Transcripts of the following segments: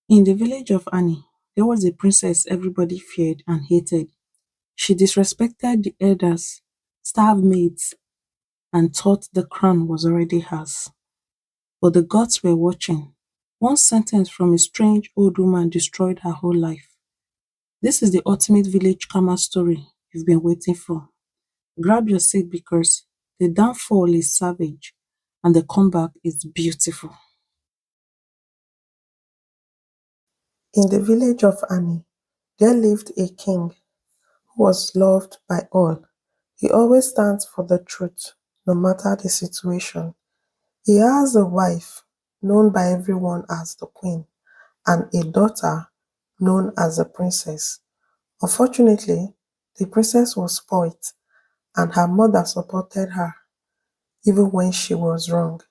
In the village of Annie, there was a princess everybody feared and hated. She disrespected the elders, starved maids, and thought the crown was already hers. But the gods were watching. One sentence from a strange old woman destroyed her whole life. This is the ultimate village karma story you've been waiting for. Grab your seat because the downfall is savage and the comeback is beautiful. In the village of Annie, there lived a king who was loved by all. He always stands for the truth, no matter the situation. He has a wife, known by everyone as the queen, and a daughter, known as the princess. Unfortunately, the princess was spoilt, and her mother supported her even when she was wrong.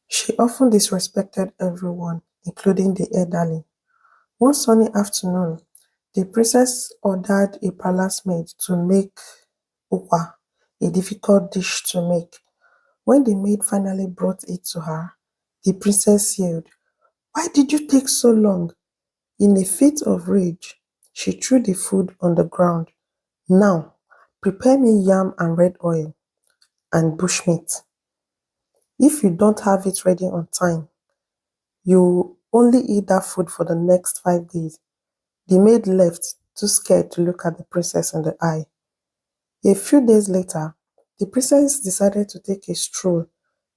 She often disrespected everyone, including the elderly. One sunny afternoon, the princess ordered a palace maid to make ukwa, a difficult dish to make. When the maid finally brought it to her, the princess yelled, "Why did you take so long?" In a fit of rage, she threw the food on the ground. "Now, prepare me yam and red oil and bushmeat. If you don't have it ready on time, you only eat that food for the next 5 days." The maid left, too scared to look at the princess in the eye. A few days later, the princess decided to take a stroll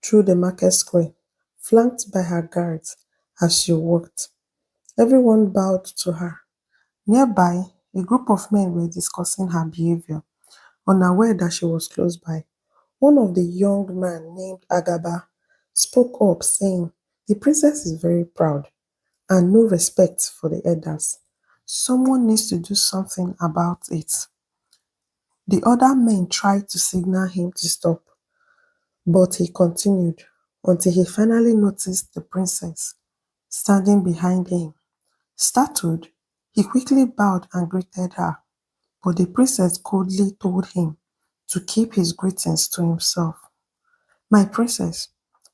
through the market square, flanked by her guards. As she walked, everyone bowed to her. Nearby, a group of men were discussing her behavior, unaware that she was close by. One of the young men, named Agaba, spoke up, saying, "The princess is very proud and no respect for the elders. Someone needs to do something about it." The other men tried to signal him to stop, but he continued until he finally noticed the princess standing behind him. Startled, he quickly bowed and greeted her, but the princess coldly told him to keep his greetings to himself. "My princess,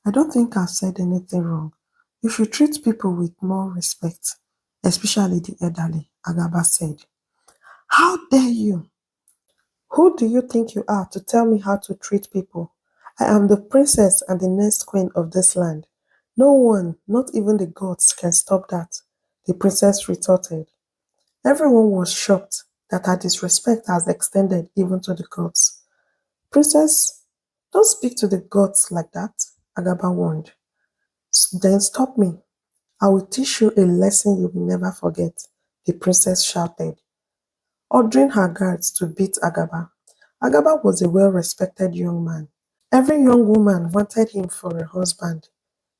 I don't think I've said anything wrong. You should treat people with more respect, especially the elderly," Agaba said. "How dare you? Who do you think you are to tell me how to treat people? I am the princess and the next queen of this land. No one, not even the gods, can stop that," the princess retorted. Everyone was shocked that her disrespect has extended even to the gods. "Princess, don't speak to the gods like that," Agaba warned. "Then stop me. I will teach you a lesson you will never forget," the princess shouted, ordering her guards to beat Agaba. Agaba was a well-respected young man. Every young woman wanted him for a husband.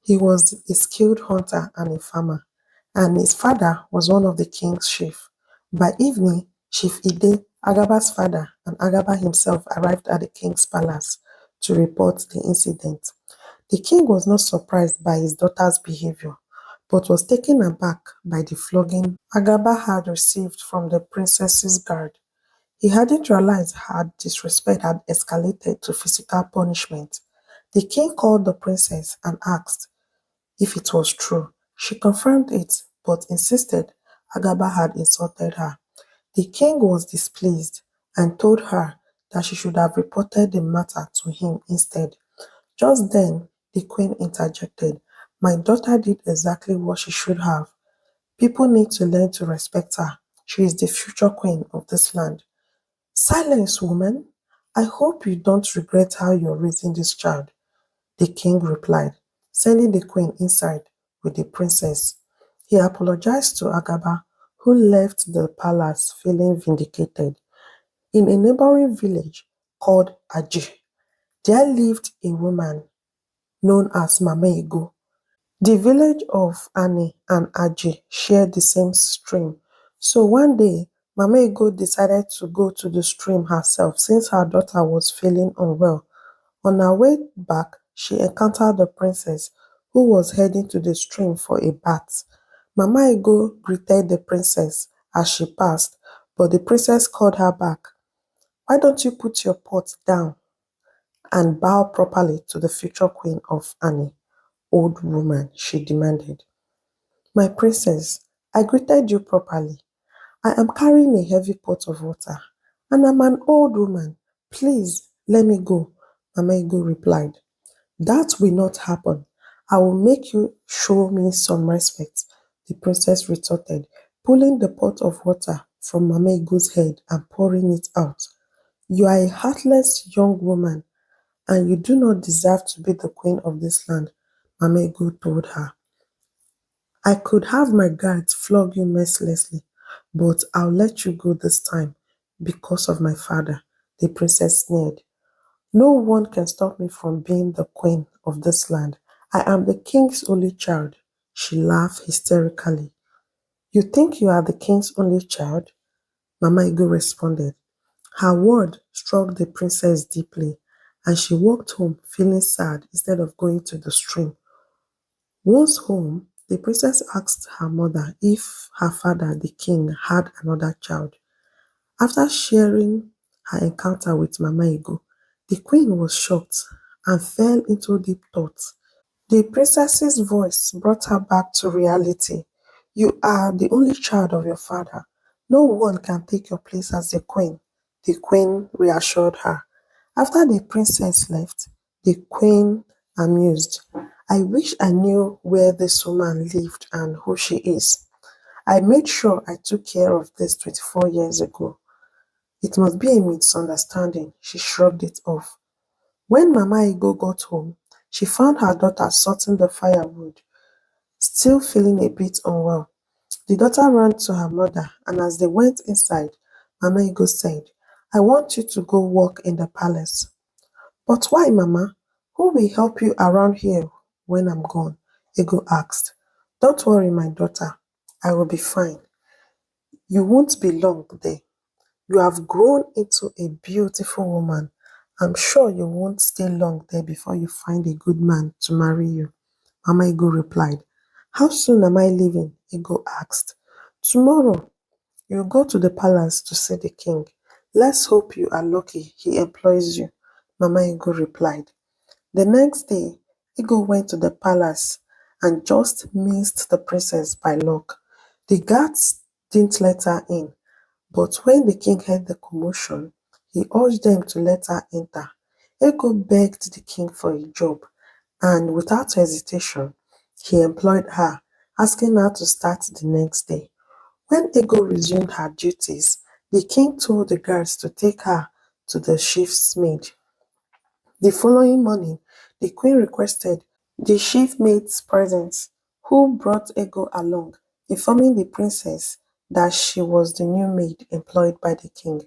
He was a skilled hunter and a farmer, and his father was one of the king's chiefs. By evening, Chief Ide, Agaba's father, and Agaba himself arrived at the king's palace to report the incident. The king was not surprised by his daughter's behavior, but was taken aback by the flogging Agaba had received from the princess's guard. He hadn't realized her disrespect had escalated to physical punishment. The king called the princess and asked if it was true. She confirmed it, but insisted Agaba had insulted her. The king was displeased and told her that she should have reported the matter to him instead. Just then, the queen interjected, "My daughter did exactly what she should have. People need to learn to respect her. She is the future queen of this land." "Silence, woman. I hope you don't regret how you're raising this child," the king replied, sending the queen inside with the princess. He apologized to Agaba, who left the palace feeling vindicated. In a neighboring village called Aji, there lived a woman known as Mama Ego. The village of Ani and Aji shared the same stream, so one day Mama Ego decided to go to the stream herself since her daughter was feeling unwell. On her way back, she encountered the princess, who was heading to the stream for a bath. Mama Ego greeted the princess as she passed, but the princess called her back. "Why don't you put your pot down and bow properly to the future queen of Ani, old woman?" she demanded. My princess, I greeted you properly. I am carrying a heavy pot of water, and I'm an old woman. Please let me go, Mama Ego replied. That will not happen. I will make you show me some respect, the princess retorted, pulling the pot of water from Mama Ego's head and pouring it out. You are a heartless young woman, and you do not deserve to be the queen of this land, Mama Ego told her. I could have my guards flog you mercilessly, but I'll let you go this time because of my father, the princess sneered. No one can stop me from being the queen of this land. I am the king's only child. She laughed hysterically. You think you are the king's only child? Mama Ego responded. Her word struck the princess deeply, and she walked home feeling sad instead of going to the stream. Once home, the princess asked her mother if her father, the king, had another child. After sharing her encounter with Mama Ego, the queen was shocked and fell into deep thought. The princess's voice brought her back to reality. You are the only child of your father. No one can take your place as the queen reassured her. After the princess left, the queen amused. I wish I knew where this woman lived and who she is. I made sure I took care of this 24 years ago. It must be a misunderstanding. She shrugged it off. When Mama Ego got home, she found her daughter sorting the firewood, still feeling a bit unwell. The daughter ran to her mother, and as they went inside, Mama Ego said, I want you to go walk in the palace. But why, Mama? Who will help you around here when I'm gone? Ego asked. Don't worry, my daughter. I will be fine. You won't be long there. You have grown into a beautiful woman. I'm sure you won't stay long there before you find a good man to marry you. Mama Ego replied. How soon am I leaving? Ego asked. Tomorrow. You go to the palace to see the king. Let's hope you are lucky he employs you. Mama Ego replied. The next day, Ego went to the palace and just missed the princess by luck. The guards didn't let her in, but when the king heard the commotion, he urged them to let her enter. Ego begged the king for a job, and without hesitation, he employed her, asking her to start the next day. When Ego resumed her duties, the king told the guards to take her to the chief's maid. The following morning, the queen requested the chief maid's presence, who brought Ego along, informing the princess that she was the new maid employed by the king.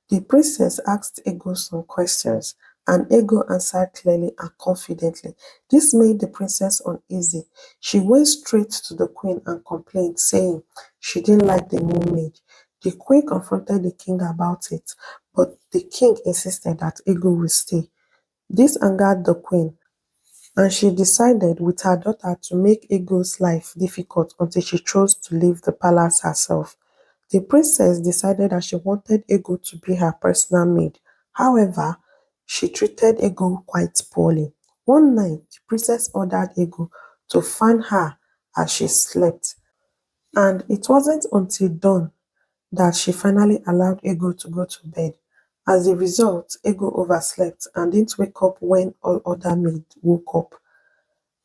The princess asked Ego some questions, and Ego answered clearly and confidently. This made the princess uneasy. She went straight to the queen and complained, saying she didn't like the new maid. The queen confronted the king about it, but the king insisted that Ego would stay. This angered the queen, and she decided with her daughter to make Ego's life difficult until she chose to leave the palace herself. The princess decided that she wanted Ego to be her personal maid. However, she treated Ego quite poorly. One night, the princess ordered Ego to fan her as she slept, and it wasn't until dawn that she finally allowed Ego to go to bed. As a result, Ego overslept and didn't wake up when all other maids woke up.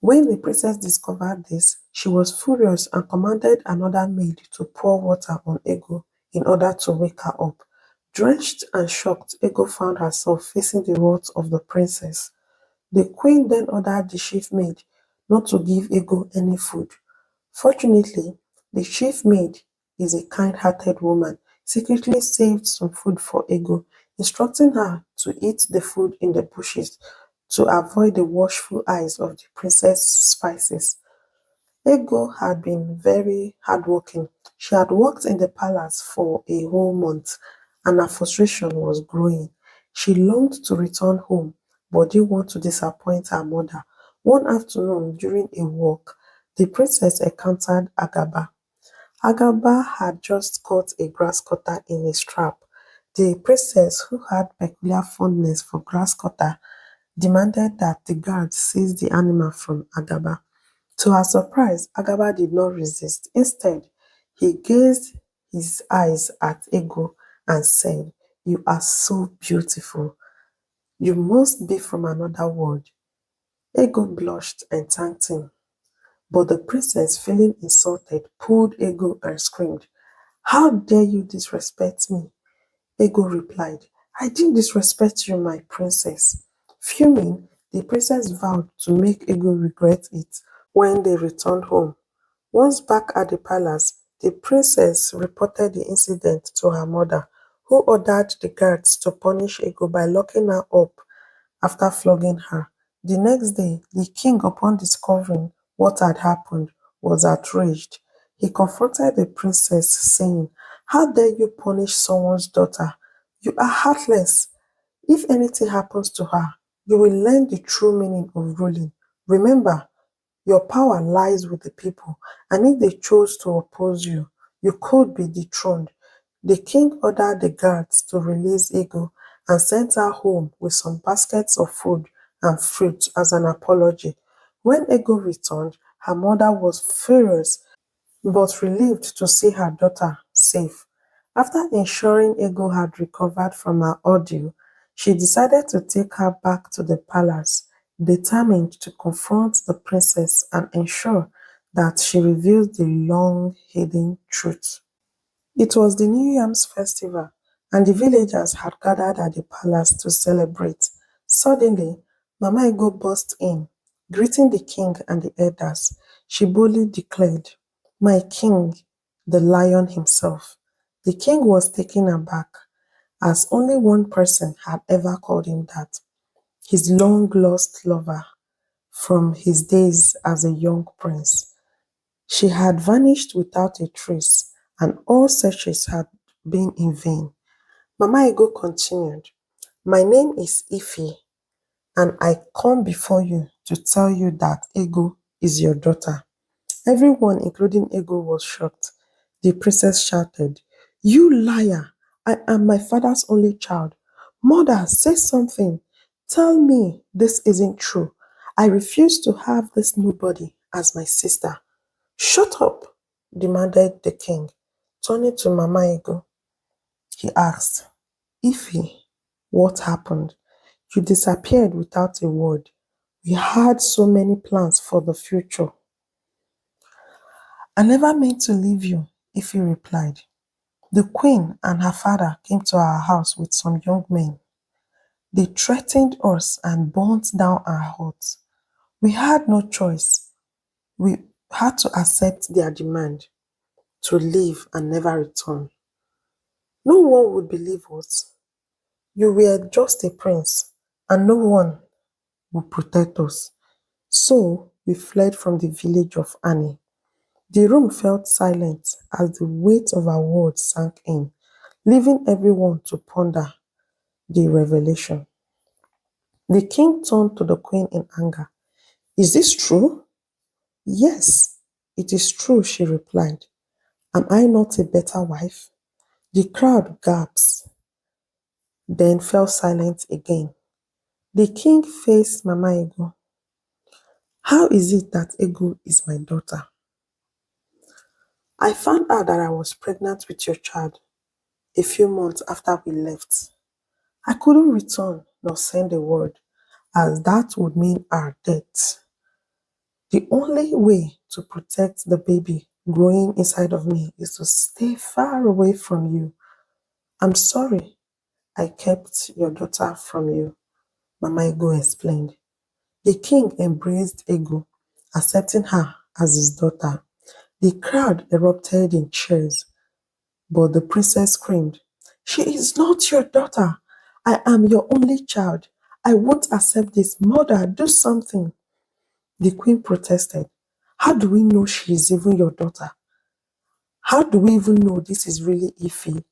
When the princess discovered this, she was furious and commanded another maid to pour water on Ego in order to wake her up. Drenched and shocked, Ego found herself facing the wrath of the princess. The queen then ordered the chief maid not to give Ego any food. Fortunately, the chief maid is a kind-hearted woman, secretly saved some food for Ego, instructing her to eat the food in the bushes to avoid the watchful eyes of the princess spices. Ego had been very hardworking. She had worked in the palace for a whole month, and her frustration was growing. She longed to return home, but didn't want to disappoint her mother. One afternoon during a walk, the princess encountered Agaba. Agaba had just caught a grass cutter in his trap. The princess, who had peculiar fondness for grass cutter, demanded that the guards seize the animal from Agaba. To her surprise, Agaba did not resist. Instead, he gazed his eyes at Ego and said, "You are so beautiful. You must be from another world." Ego blushed and thanked him. But the princess, feeling insulted, pulled Ego and screamed, "How dare you disrespect me?" Ego replied, "I didn't disrespect you, my princess." Fuming, the princess vowed to make Ego regret it when they returned home. Once back at the palace, the princess reported the incident to her mother, who ordered the guards to punish Ego by locking her up after flogging her. The next day, the king, upon discovering what had happened, was outraged. He confronted the princess, saying, "How dare you punish someone's daughter? You are heartless. If anything happens to her, you will learn the true meaning of ruling. Remember, your power lies with the people, and if they chose to oppose you, you could be dethroned." The king ordered the guards to release Ego and sent her home with some baskets of food and fruit as an apology. When Ego returned, her mother was furious but relieved to see her daughter safe. After ensuring Ego had recovered from her ordeal, she decided to take her back to the palace, determined to confront the princess and ensure that she reveals the long hidden truth. It was the New Yam's festival, and the villagers had gathered at the palace to celebrate. Suddenly, Mama Ego burst in, greeting the king and the elders. She boldly declared, "My king, the lion himself." The king was taken aback, as only one person had ever called him that, his long-lost lover from his days as a young prince. She had vanished without a trace, and all searches had been in vain. Mama Ego continued, "My name is Ife, and I come before you to tell you that Ego is your daughter." Everyone, including Ego, was shocked. The princess shouted, "You liar! I am my father's only child. Mother, say something. Tell me this isn't true. I refuse to have this nobody as my sister." "Shut up," demanded the king. Turning to Mama Ego, he asked, "Ife, what happened? You disappeared without a word. We had so many plans for the future." "I never meant to leave you," Ife replied. "The queen and her father came to our house with some young men. They threatened us and burnt down our hut. We had no choice. We had to accept their demand to leave and never return. No one would believe us. You were just a prince, and no one would protect us. So we fled from the village of Annie." The room felt silent as the weight of her words sank in, leaving everyone to ponder the revelation. The king turned to the queen in anger. "Is this true?" "Yes, it is true," she replied. "Am I not a better wife?" The crowd gasped, then fell silent again. The king faced Mama Ego. "How is it that Ego is my daughter?" "I found out that I was pregnant with your child a few months after we left. I couldn't return nor send a word, as that would mean our death. The only way to protect the baby growing inside of me is to stay far away from you. I'm sorry I kept your daughter from you," Mama Ego explained. The king embraced Ego, accepting her as his daughter. The crowd erupted in cheers, but the princess screamed, "She is not your daughter. I am your only child. I won't accept this. Mother, do something." The queen protested. "How do we know she is even your daughter? How do we even know this is really Ife?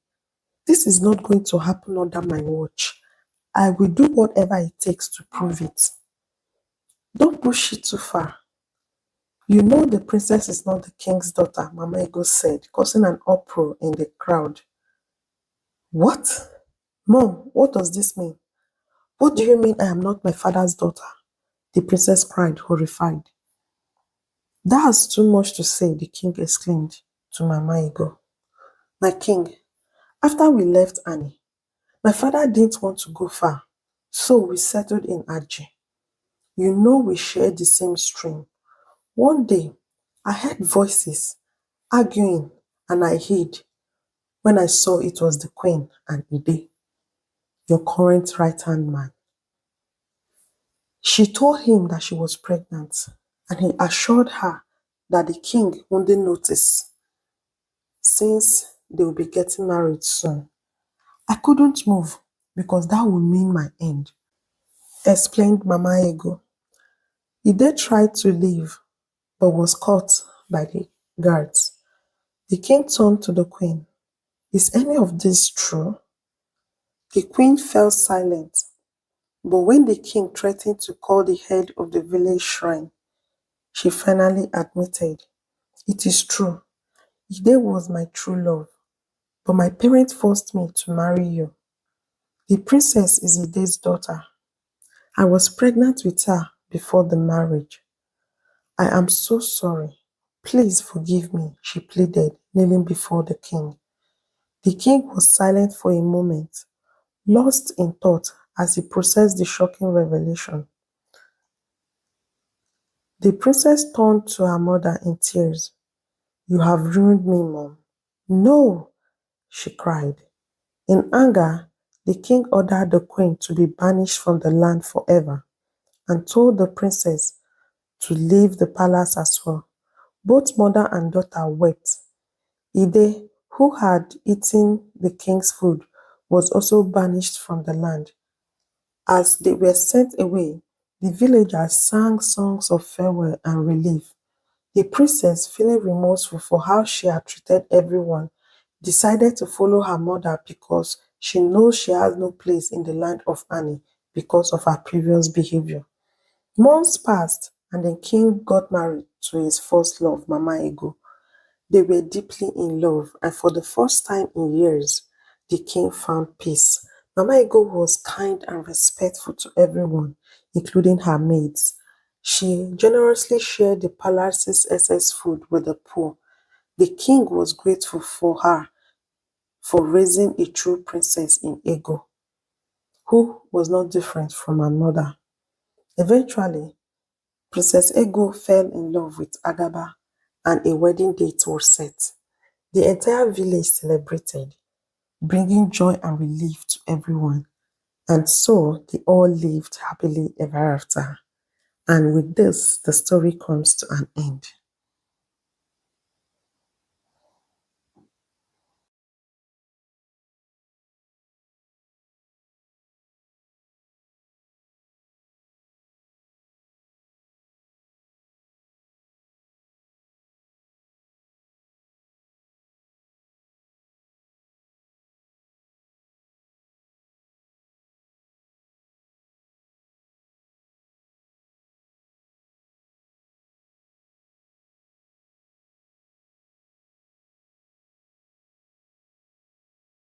This is not going to happen under my watch. I will do whatever it takes to prove it." "Don't push it too far. You know the princess is not the king's daughter," Mama Ego said, causing an uproar in the crowd. "What? Mom, what does this mean? What do you mean I am not my father's daughter?" The princess cried, horrified. That's too much to say, the king exclaimed to Mama Ego. My king, after we left Annie, my father didn't want to go far, so we settled in Aji. You know we share the same stream. One day, I heard voices arguing and I hid when I saw it was the queen and Ide, your current right-hand man. She told him that she was pregnant and he assured her that the king wouldn't notice since they will be getting married soon. I couldn't move because that would mean my end, explained Mama Ego. Ide tried to leave but was caught by the guards. The king turned to the queen. Is any of this true? The queen fell silent, but when the king threatened to call the head of the village shrine, she finally admitted, it is true. Ide was my true love, but my parents forced me to marry you. The princess is Ide's daughter. I was pregnant with her before the marriage. I am so sorry. Please forgive me, she pleaded, kneeling before the king. The king was silent for a moment, lost in thought as he processed the shocking revelation. The princess turned to her mother in tears. You have ruined me, Mom. No, she cried. In anger, the king ordered the queen to be banished from the land forever and told the princess to leave the palace as well. Both mother and daughter wept. Ide, who had eaten the king's food, was also banished from the land. As they were sent away, the villagers sang songs of farewell and relief. The princess, feeling remorseful for how she had treated everyone, decided to follow her mother because she knows she has no place in the land of Annie because of her previous behavior. Months passed and the king got married to his first love, Mama Ego. They were deeply in love, and for the first time in years, the king found peace. Mama Ego was kind and respectful to everyone, including her maids. She generously shared the palace's excess food with the poor. The king was grateful for her for raising a true princess in Ego, who was not different from her mother. Eventually, Princess Ego fell in love with Agaba and a wedding date was set. The entire village celebrated, bringing joy and relief to everyone. And so they all lived happily ever after. And with this, the story comes to an end.